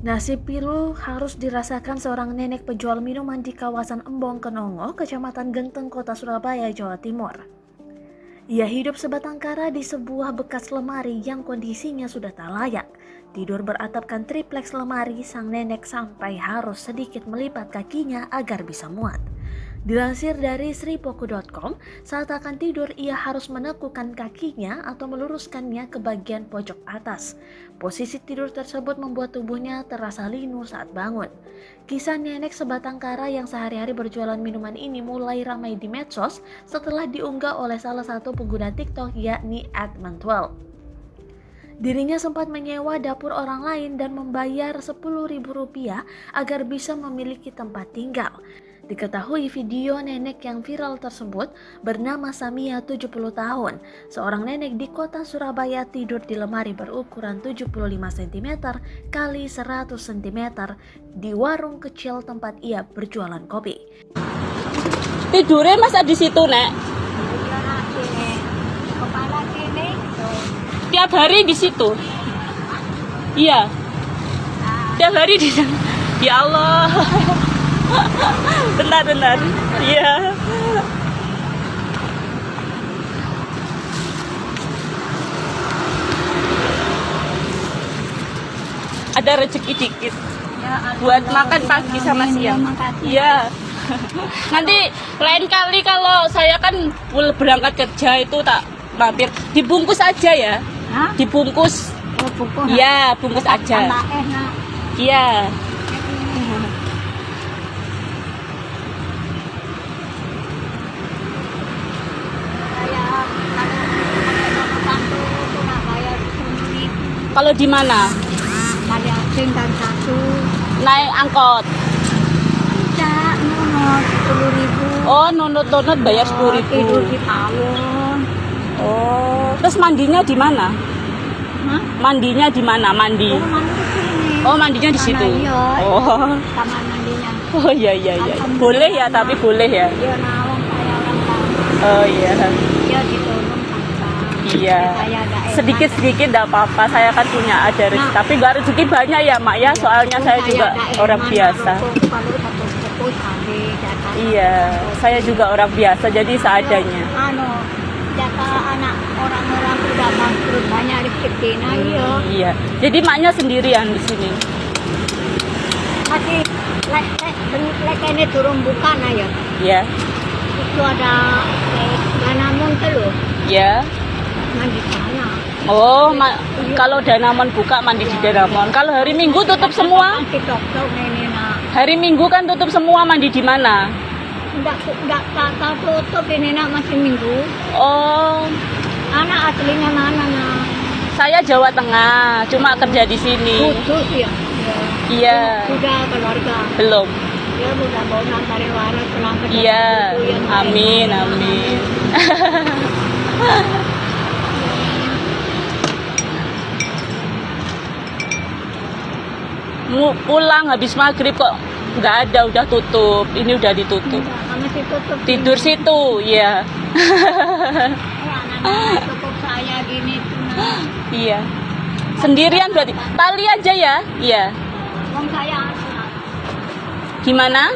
Nasib pilu harus dirasakan seorang nenek penjual minuman di kawasan Embong Kenongo, Kecamatan Genteng, Kota Surabaya, Jawa Timur. Ia hidup sebatang kara di sebuah bekas lemari yang kondisinya sudah tak layak. Tidur beratapkan tripleks lemari, sang nenek sampai harus sedikit melipat kakinya agar bisa muat. Dilansir dari sripoku.com, saat akan tidur ia harus menekukan kakinya atau meluruskannya ke bagian pojok atas. Posisi tidur tersebut membuat tubuhnya terasa linu saat bangun. Kisah nenek sebatang kara yang sehari-hari berjualan minuman ini mulai ramai di medsos setelah diunggah oleh salah satu pengguna TikTok yakni @mentwell. Dirinya sempat menyewa dapur orang lain dan membayar Rp10.000 agar bisa memiliki tempat tinggal. Diketahui video nenek yang viral tersebut bernama Samia 70 tahun. Seorang nenek di kota Surabaya tidur di lemari berukuran 75 cm x 100 cm di warung kecil tempat ia berjualan kopi. Tidurnya masa di situ, Nek? Kepala sini. Tiap hari di situ? Iya. Tiap hari di sana. Ya Allah. Bentar. Iya. Ada rezeki dikit buat makan pagi sama siang. Iya. Nanti lain kali kalau saya kan berangkat kerja itu tak mampir, dibungkus aja ya. Hah? Dibungkus. Oh, pukul. Iya, bungkus aja. Iya. Kalau di mana? Ada tinggal satu. Naik angkot. Tidak, nunut 10.000. Oh, nunut bayar 10.000. Tidur di pawon. Oh, terus mandinya di mana? Hah? Mandinya di mana? Mandi. Oh, mandi di sini. Oh, mandinya di situ. Iya. Oh. Kamar mandinya. Oh iya. Boleh ya, tapi boleh ya. Dia nawang saya orang tahu. Oh iya. Dia ditolong kakak. Iya. Saya ada Sedikit-sedikit enggak apa-apa. Saya kan punya ada rezeki, tapi enggak rezeki banyak ya, Mak ya. Soalnya saya juga orang biasa. Iya, saya juga orang biasa, jadi seadanya. Jaka anak orang-orang sudah bangkrut banyak rezeki Iya. Jadi maknya sendirian di sini. Masih lek ini turun buka ya. Iya. Itu ada Danamon tuh. Iya. Mandi sana. Oh, kalau Danamon buka mandi di Danamon. Kalau hari Minggu tutup semua? Hari Minggu kan tutup semua, mandi di mana? Enggak tutup ini masih Minggu. Oh. Anak aslinya mana nak? Saya Jawa Tengah, cuma kerja di sini. Khusus ya. Iya. Sudah keluarga. Belum. Ya mudah-mudahan dari waras selamat. Iya. Amin. Pulang habis maghrib kok nggak ada, udah tutup. Ini udah ditutup. Masih tutup. Tidur situ, ya. Anak-anak cukup saya gini tuh. Iya. Sendirian berarti. Tali aja ya? Iya. Wong saya Gimana?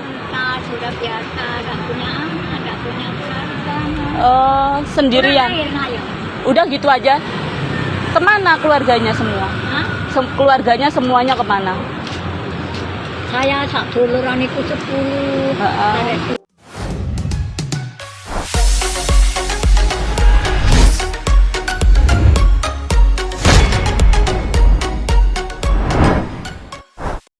sudah biasa, tidak punya anak, tidak punya keluarga. Oh, sendirian. Ya. Udah gitu aja. Kemana keluarganya semua? Hah? Keluarganya semuanya kemana? Saya sak duluran itu 10.